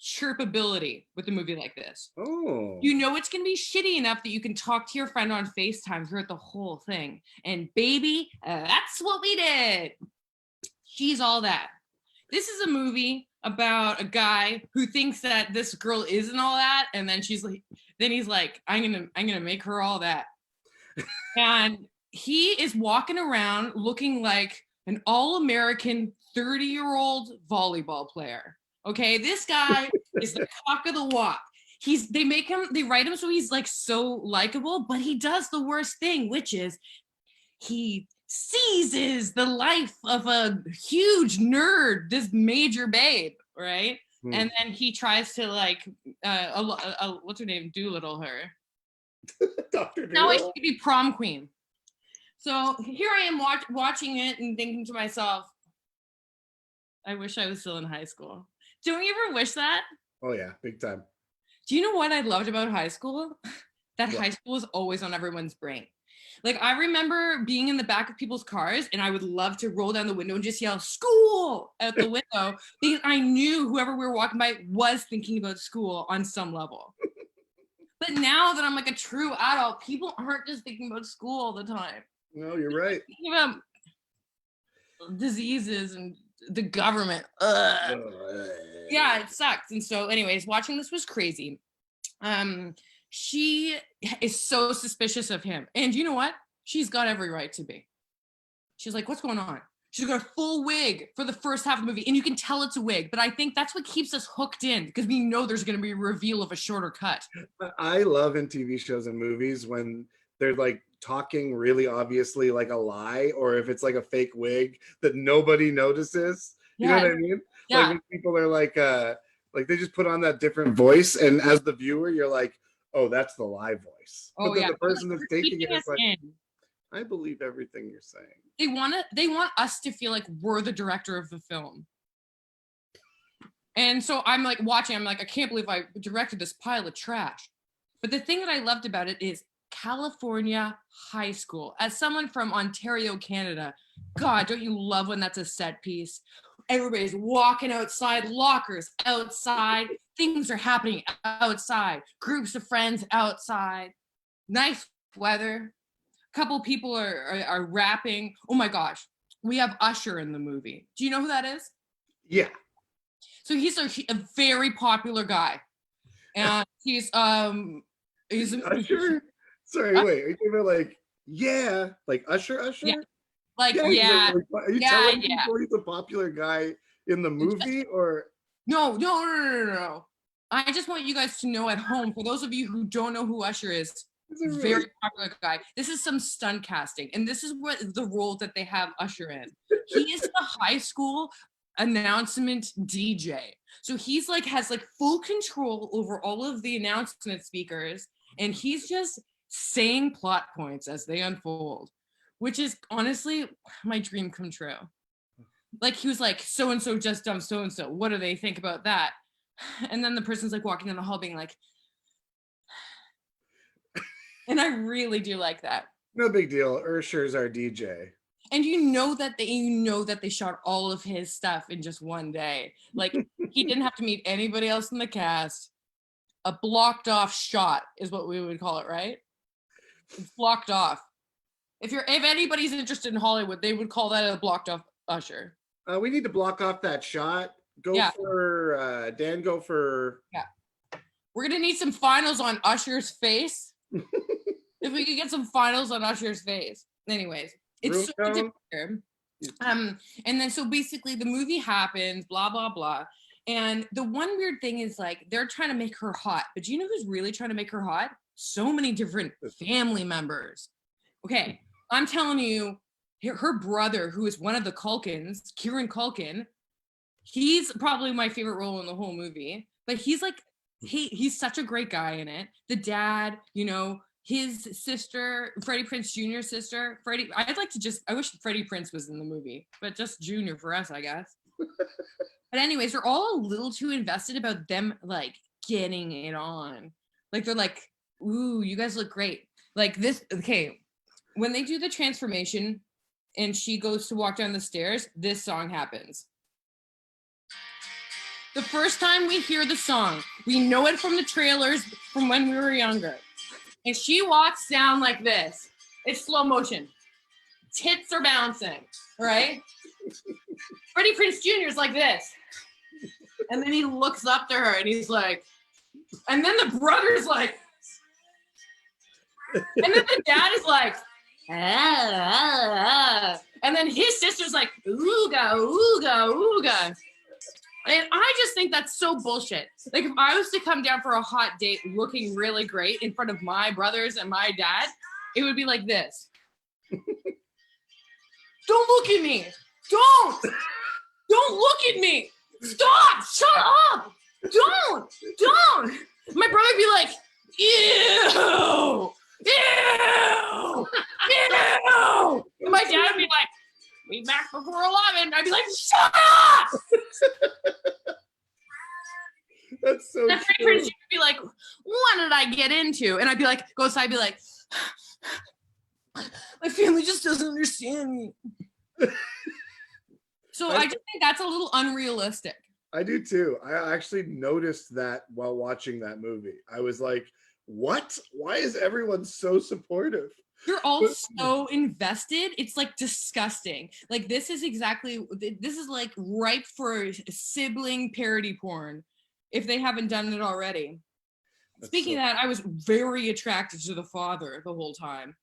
chirpability with a movie like this. Oh. You know it's gonna be shitty enough that you can talk to your friend on FaceTime throughout the whole thing. And baby, that's what we did. She's all that. This is a movie about a guy who thinks that this girl isn't all that, and then he's like, I'm gonna make her all that. And he is walking around looking like an all-American 30-year-old volleyball player. Okay, this guy is the cock of the walk. They write him so he's like so likable, but he does the worst thing, which is he seizes the life of a huge nerd, this major babe, right? And then he tries to like, what's her name? Doolittle her. Dr. Now I should be prom queen. So here I am watching it and thinking to myself, I wish I was still in high school. Don't you ever wish that? Oh yeah, big time. Do you know what I loved about high school? That high school was always on everyone's brain. Like I remember being in the back of people's cars and I would love to roll down the window and just yell school out the window because I knew whoever we were walking by was thinking about school on some level. But now that I'm like a true adult, people aren't just thinking about school all the time. No, you're right. Thinking about diseases and the government. Ugh. Yeah, it sucks. And so anyways, watching this was crazy. She is so suspicious of him. And you know what? She's got every right to be. She's like, what's going on? She's got a full wig for the first half of the movie. And you can tell it's a wig. But I think that's what keeps us hooked in because we know there's going to be a reveal of a shorter cut. I love in TV shows and movies when they're like talking really obviously like a lie, or if it's like a fake wig that nobody notices. You know what I mean? Yeah. Like when people are like they just put on that different voice. And as the viewer, you're like, oh, that's the live voice. Oh, but then yeah. the person that's taking it is like, in. I believe everything you're saying. They want us to feel like we're the director of the film. And so I'm like watching, I'm like, I can't believe I directed this pile of trash. But the thing that I loved about it is California high school. As someone from Ontario, Canada, God, don't you love when that's a set piece? Everybody's walking outside, lockers outside, things are happening outside, groups of friends outside, nice weather. A couple people are rapping. Oh my gosh, we have Usher in the movie. Do you know who that is? Yeah. So he's a very popular guy, and he's Usher. Sorry, wait. Are you talking about like Usher? Yeah. Like yeah. Are you telling people he's a popular guy in the movie, or? No. I just want you guys to know at home, for those of you who don't know who Usher is, very popular guy. This is some stunt casting, and this is what the role that they have Usher in. He is the high school announcement DJ. So he's like has like full control over all of the announcement speakers, and he's just saying plot points as they unfold, which is honestly my dream come true. Like he was like, so and so just dumped so and so. What do they think about that? And then the person's like walking down the hall being like, and I really do like that. No big deal. Usher's our DJ. And you know that they shot all of his stuff in just one day. Like he didn't have to meet anybody else in the cast. A blocked off shot is what we would call it, right? It's blocked off. If anybody's interested in Hollywood, they would call that a blocked off Usher. We need to block off that shot. Go for Dan. Go for. Yeah. We're gonna need some finals on Usher's face. If we could get some finals on Usher's face. Anyways, it's so different. And then so basically the movie happens, blah blah blah. And the one weird thing is like they're trying to make her hot, but do you know who's really trying to make her hot? So many different family members. Okay, I'm telling you, her brother, who is one of the Culkins, Kieran Culkin, he's probably my favorite role in the whole movie. But he's like, he's such a great guy in it. The dad, you know, his sister, Freddie Prinze Jr.'s sister, Freddie. I wish Freddie Prinze was in the movie, but just Junior for us, I guess. But anyways, they're all a little too invested about them like getting it on. Like they're like, ooh, you guys look great. Like this, okay. When they do the transformation and she goes to walk down the stairs, this song happens. The first time we hear the song, we know it from the trailers from when we were younger. And she walks down like this. It's slow motion. Tits are bouncing, right? Freddie Prinze Jr. is like this. And then he looks up to her and he's like, and then the brother's like, and then the dad is like, and then his sister's like, ooga, ooga, ooga. And I just think that's so bullshit. Like, if I was to come down for a hot date looking really great in front of my brothers and my dad, it would be like this. Don't look at me. Don't look at me. Stop. Shut up. Don't. My brother would be like, ew. And my dad would be like, we back before 11. I'd be like, shut up. That's so That true. Prince would be like, what did I get into? And I'd be like, go outside, be like, my family just doesn't understand me. So I just think that's a little unrealistic. I do too. I actually noticed that while watching that movie. I was like, what? Why is everyone so supportive? You're all so invested. It's like disgusting. Like this is like ripe for sibling parody porn if they haven't done it already. Speaking of that, I was very attracted to the father the whole time.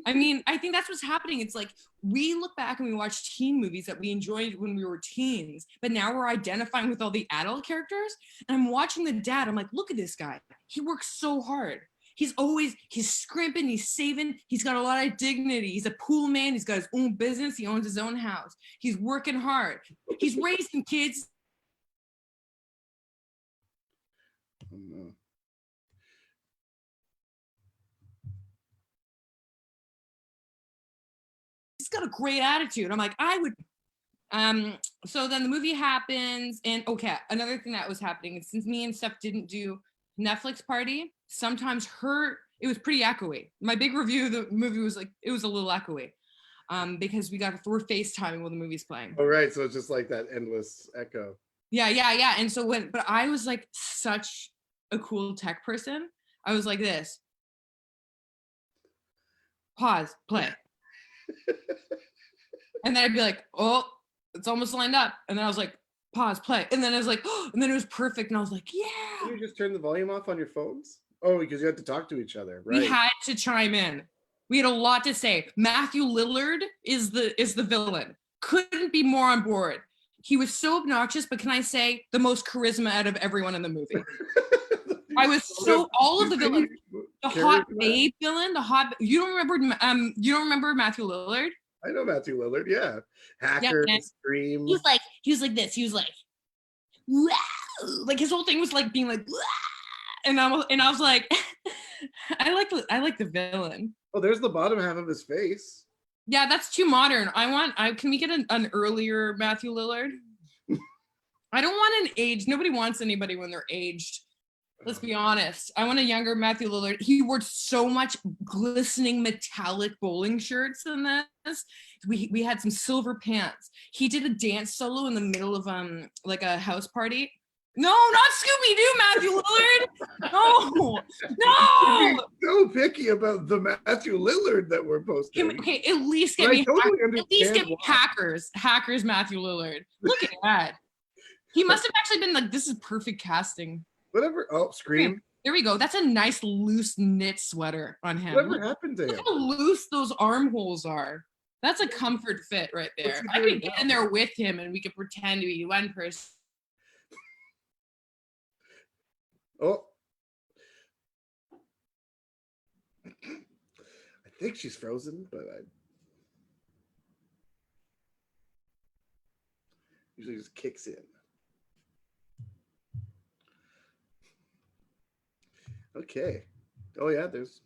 I mean, I think that's what's happening. It's like we look back and we watch teen movies that we enjoyed when we were teens, but now we're identifying with all the adult characters. And I'm watching the dad. I'm like, look at this guy. He works so hard. He's scrimping, he's saving. He's got a lot of dignity. He's a pool man. He's got his own business. He owns his own house. He's working hard. He's raising kids. Oh, no. He's got a great attitude. I'm like, I would. So then the movie happens, and okay, another thing that was happening is since me and Steph didn't do Netflix party, sometimes it was pretty echoey. My big review of the movie was like, it was a little echoey, because we're FaceTiming while the movie's playing. Oh, right. So it's just like that endless echo. Yeah. And so but I was like such a cool tech person. I was like this. Pause, play. And then I'd be like, oh, it's almost lined up. And then I was like, pause, play. And then I was like, oh, and then it was perfect. And I was like, yeah. Did you just turn the volume off on your phones? Oh, because you had to talk to each other, right? We had to chime in. We had a lot to say. Matthew Lillard is the villain. Couldn't be more on board. He was so obnoxious, but can I say the most charisma out of everyone in the movie? I was so all of the villains. The hot babe villain, you don't remember Matthew Lillard? I know Matthew Lillard, yeah. Hacker, yeah, Scream. He was like this. He was like, wow. Like his whole thing was like being like, wow. And I was like, I like the villain. Oh, there's the bottom half of his face. Yeah, that's too modern. Can we get an earlier Matthew Lillard? I don't want an age. Nobody wants anybody when they're aged. Let's be honest. I want a younger Matthew Lillard. He wore so much glistening metallic bowling shirts in this. We had some silver pants. He did a dance solo in the middle of like a house party. No, not Scooby-Doo, Matthew Lillard. No. So picky about the Matthew Lillard that we're posting. Okay, at least get me Hackers Matthew Lillard. Look at that. He must have actually been like, this is perfect casting. Whatever. Oh, Scream. There we go. That's a nice loose knit sweater on him. Whatever happened to him? Look how loose those armholes are. That's a comfort fit right there. I could get in there with him and we could pretend to be one person. Oh. I think she's frozen, but I usually just kicks in. Okay. Oh yeah, there's.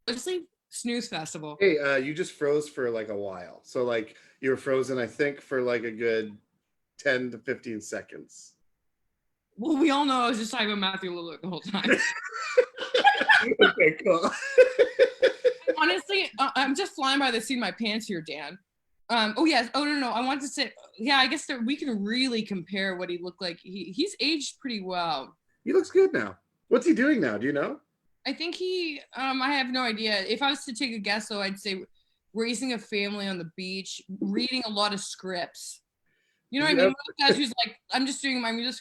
Honestly, snooze festival. Hey, you just froze for like a while. So like you were frozen, I think, for like a good 10 to 15 seconds. Well, we all know I was just talking about Matthew Lillard the whole time. Okay, cool. Honestly, I'm just flying by the seat of my pants here, Dan. Oh yes. Oh no. I want to say, yeah. I guess that we can really compare what he looked like. He's aged pretty well. He looks good now. What's he doing now? Do you know? I think he. I have no idea. If I was to take a guess, though, I'd say raising a family on the beach, reading a lot of scripts. You know what I mean? One of the guys who's like, I'm just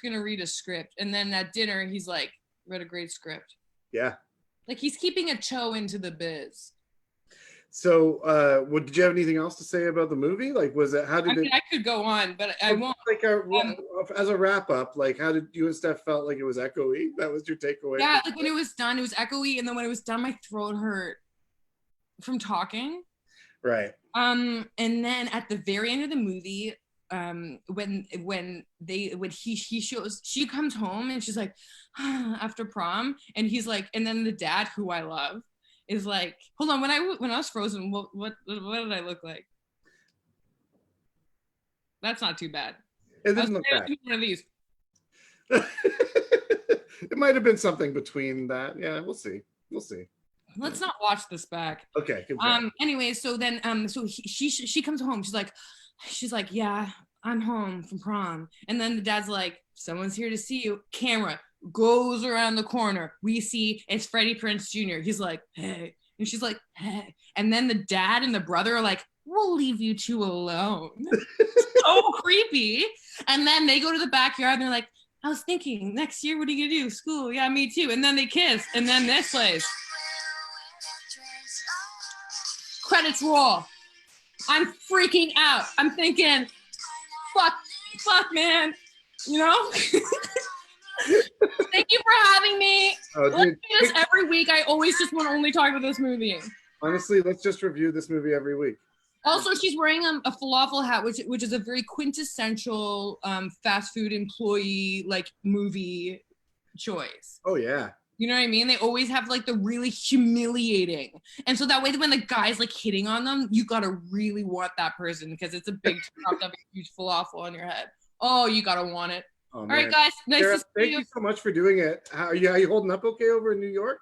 gonna read a script, and then at dinner he's like, read a great script. Yeah. Like he's keeping a show into the biz. So, did you have anything else to say about the movie? Like, was it? How did it? I could go on, but I won't. Like, as a wrap up, like, how did you and Steph felt like it was echoey? That was your takeaway. Yeah, like when it was done, it was echoey, and then when it was done, my throat hurt from talking. Right. And then at the very end of the movie, when she comes home and she's like, after prom, and he's like, and then the dad, who I love, is like, hold on, when I was frozen, what did I look like? That's not too bad. It doesn't look bad. One of these. It might have been something between that. Yeah, we'll see. Let's not watch this back. Okay. Anyway, so then she comes home. She's like, yeah, I'm home from prom. And then the dad's like, someone's here to see you. Camera goes around the corner. We see it's Freddie Prinze Jr. He's like, hey. And she's like, hey. And then the dad and the brother are like, we'll leave you two alone. So creepy. And then they go to the backyard and they're like, I was thinking, next year, what are you gonna do? School? Yeah, me too. And then they kiss. And then this plays. Credits roll. I'm freaking out. I'm thinking, fuck, man. You know? Thank you for having me. Let's do this every week. I always just want to only talk about this movie. Honestly, let's just review this movie every week. Also, she's wearing a falafel hat, which is a very quintessential fast food employee like movie choice. Oh yeah. You know what I mean? They always have like the really humiliating. And so that way when the guy's like hitting on them, you gotta really want that person because it's a big chopped up huge falafel on your head. Oh, you gotta want it. Oh, all right, guys. Nice Sara, to see thank you so much for doing it. How are you holding up okay over in New York?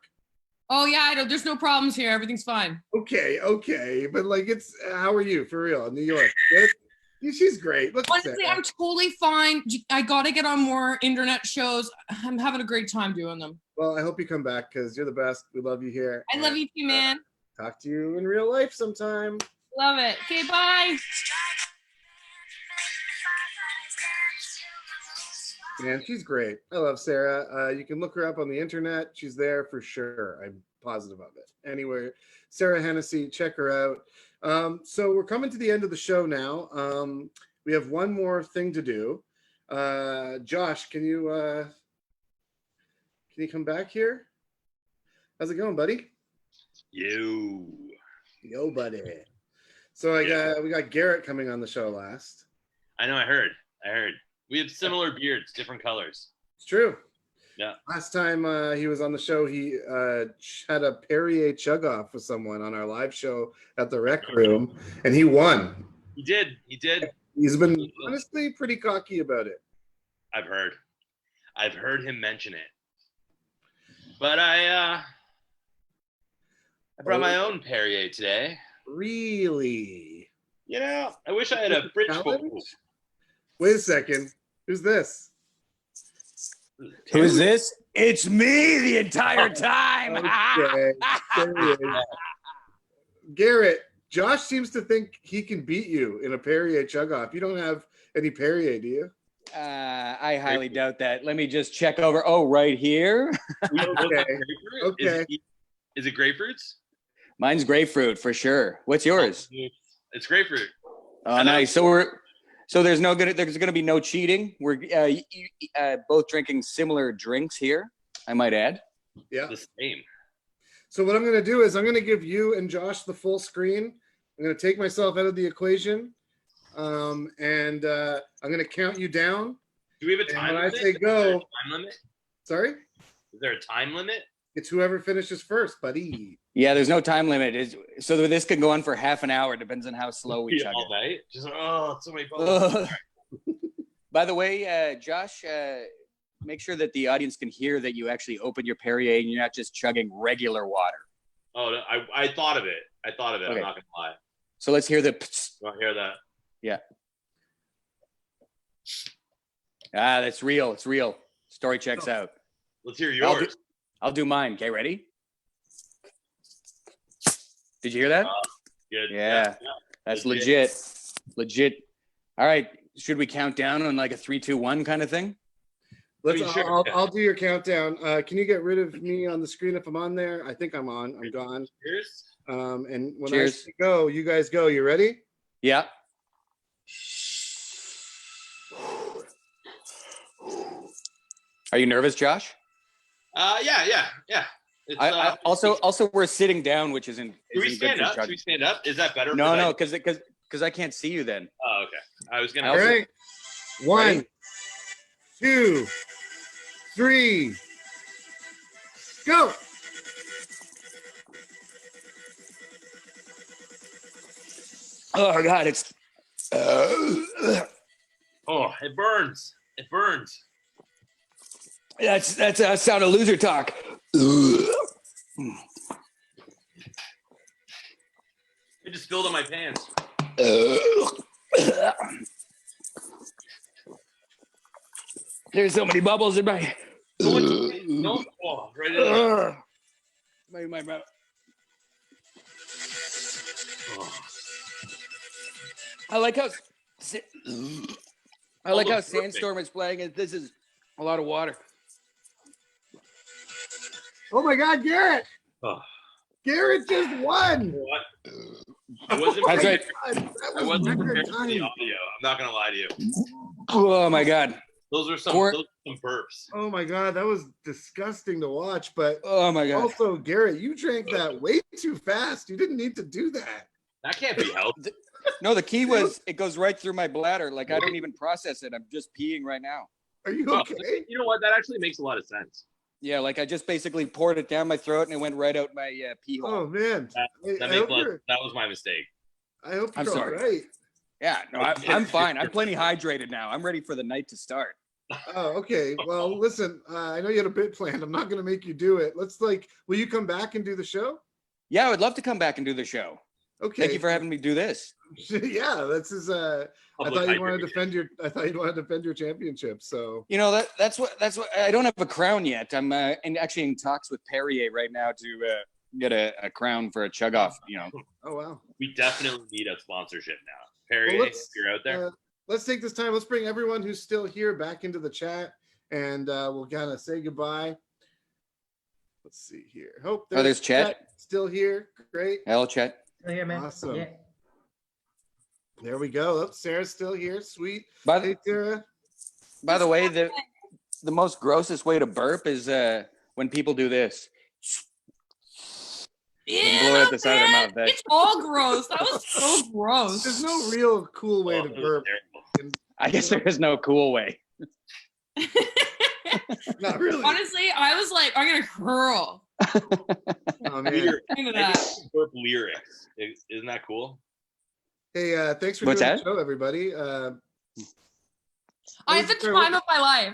Oh yeah, there's no problems here. Everything's fine. Okay. But like how are you for real in New York? Good? She's great. Honestly, I'm totally fine. I gotta get on more internet shows. I'm having a great time doing them. Well, I hope you come back because you're the best. We love you here. I love you too, man. Talk to you in real life sometime. Love it. Okay, bye. Man, she's great. I love Sara. You can look her up on the internet. She's there for sure. I'm positive of it. Anyway, Sara Hennessey, check her out. So we're coming to the end of the show now. We have one more thing to do. Josh, can you come back here? How's it going, buddy? Yo, buddy. So we got Garrett coming on the show last. I know. I heard. We have similar beards, different colors. It's true. Yeah. Last time he was on the show, he had a Perrier chug off with someone on our live show at the Rec Room, and he won. He did. He's been honestly pretty cocky about it. I've heard him mention it. But I brought my own Perrier today. Really? You know, I wish I had a fridge full. Wait a second. Who's this? Who's this? It's me the entire time. Okay. Garrett, Josh seems to think he can beat you in a Perrier chug off. You don't have any Perrier, do you? I highly doubt that. Let me just check over. Oh, right here. Okay. Is it grapefruits? Mine's grapefruit for sure. What's yours? It's grapefruit. Oh, nice. So there's going to be no cheating. We're both drinking similar drinks here, I might add. Yeah. The same. So what I'm going to do is I'm going to give you and Josh the full screen. I'm going to take myself out of the equation. And I'm going to count you down. Do we have a time limit? When I say go. Time limit? Sorry? Is there a time limit? It's whoever finishes first, buddy. Yeah, there's no time limit. So this could go on for half an hour. Depends on how slow we chug all night. Just so many bubbles. By the way, Josh, make sure that the audience can hear that you actually open your Perrier and you're not just chugging regular water. Oh, I thought of it. Okay. I'm not gonna lie. So let's hear the. I'll hear that. Yeah. Ah, that's real. It's real. Story checks out. Let's hear yours. I'll do mine. Okay, ready? Did you hear that? Good. Yeah. That's legit. Legit. All right. Should we count down on like a 3, 2, 1 kind of thing? I'll do your countdown. Can you get rid of me on the screen if I'm on there? I think I'm on. I'm gone. Cheers. And when Cheers. I say go, you guys go. You ready? Yeah. Are you nervous, Josh? Yeah. It's, also we're sitting down, which isn't. Should we isn't stand good for up? Chuck. Should we stand up? Is that better? No, because I can't see you then. Oh, okay. I was gonna. All right. 1, Ready? 2, 3, go. Oh God, it's. Oh, it burns. It burns. That's a sound of loser talk. It just spilled on my pants. There's so many bubbles in my. No, oh, right in there. My mouth. Oh. I like how Sandstorm is playing it. This is a lot of water. Oh my God, Garrett! Oh. Garrett just won. What? I wasn't That's right. I wasn't prepared for the audio. I'm not gonna lie to you. Oh my God. Those are some burps. Oh my God, that was disgusting to watch. But Oh my God. also, Garrett, you drank that way too fast. You didn't need to do that. That can't be helped. No, the key was it goes right through my bladder. Like I don't even process it. I'm just peeing right now. Are you Oh, okay? you know what? That actually makes a lot of sense. Yeah, like I just basically poured it down my throat and it went right out my pee hole. Oh man, That was my mistake. I hope I'm you're all sorry. right. Yeah, no, I'm fine. I'm plenty hydrated now. I'm ready for the night to start. Oh, okay. Well, listen, I know you had a bit planned. I'm not going to make you do it. Will you come back and do the show? Yeah, I would love to come back and do the show. Okay. Thank you for having me do this. Yeah, that's his. I thought you wanted to defend your championship. So You know that's what I don't have a crown yet. I'm actually in talks with Perrier right now to get a crown for a chug off. You know. Oh wow. We definitely need a sponsorship now. Perry, if you're out there. Let's take this time. Let's bring everyone who's still here back into the chat, and we'll kind of say goodbye. Let's see here. Hope there's Chet still here. Great. Hello, Chet. Still here, man. Awesome. Yeah. There we go. Oh, Sarah's still here. Sweet. By Hey, Sarah. the way, the most grossest way to burp is when people do this. Yeah, blow it at the side of their mouth. it's all gross. That was so gross. There's no real cool way to burp. I guess there is no cool way. Not really. Honestly, I was like, I'm gonna curl. Oh man. Into that. Burp lyrics. Isn't that cool? Hey, thanks for What's doing that? the show, everybody. I had the time of my life.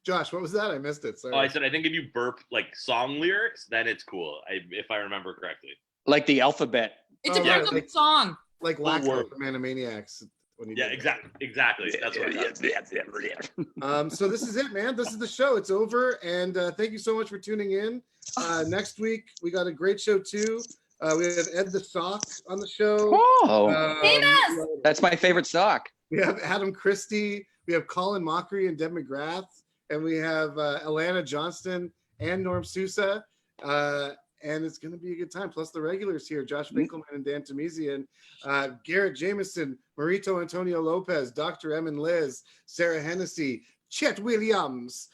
Josh, what was that? I missed it. Sorry. Oh, I said I think if you burp like song lyrics, then it's cool. If I remember correctly. Like the alphabet. It Oh, depends yeah, on the song. like Little Laxo word. from Animaniacs. When he Yeah, did that. exactly. That's what I thought. So this is it, man. This is the show. It's over, and thank you so much for tuning in. Next week we got a great show too. We have Ed the Sock on the show. Oh, that's my favorite sock. We have Adam Christie. We have Colin Mockery and Deb McGrath, and we have Alana Johnston and Norm Sousa. And it's going to be a good time. Plus the regulars here, Josh Finkelman and Dan Tahmizian, Garrett Jamieson, Marito Antonio Lopez, Dr. M and Liz, Sara Hennessey, Chet Williams,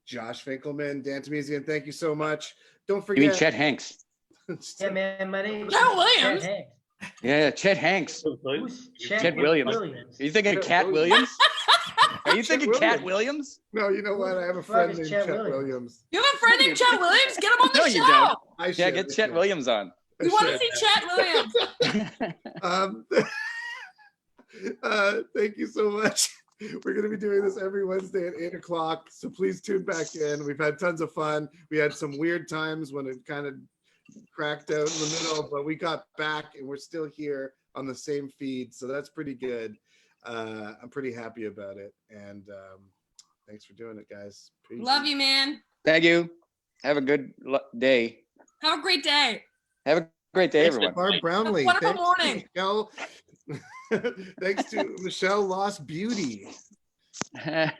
Josh Finkelman, Dan Tahmizian. Thank you so much. Don't forget. You mean Chet Hanks? Yeah, man. My name is Chet Williams. Chet Hanks. Yeah, Chet Hanks. Who's Chet Williams. Are you thinking of Cat Williams? Are you thinking Cat Williams? No, you know what? I have a friend named Chet Chet Williams? Williams. You have a friend named Chet Williams? Get him on the No, show. you don't. I Yeah, should, get I Chet should. Williams on. We want to see Chet Williams. Thank you so much. We're going to be doing this every Wednesday at 8 o'clock. So please tune back in. We've had tons of fun. We had some weird times when it kind of cracked out in the middle, but we got back and we're still here on the same feed, so that's pretty good. I'm pretty happy about it, and thanks for doing it, guys. Peace. Love you, man. Thank you. Have a good day. Have a great day. Have a great day, everyone. Barb Brownlee. Wonderful morning. Michelle. Thanks to Michelle Lost Beauty. Yep.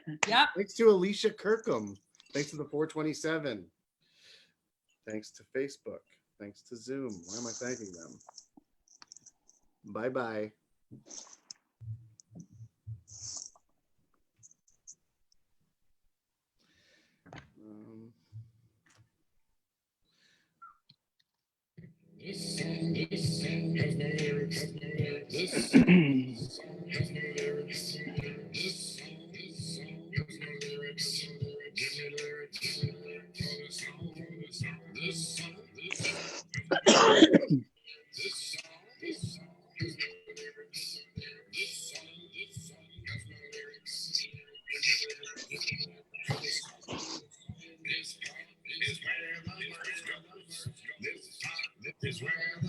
Thanks to Alicia Kirkham. Thanks to the 427. Thanks to Facebook. Thanks to Zoom. Why am I thanking them? Bye-bye. This is where the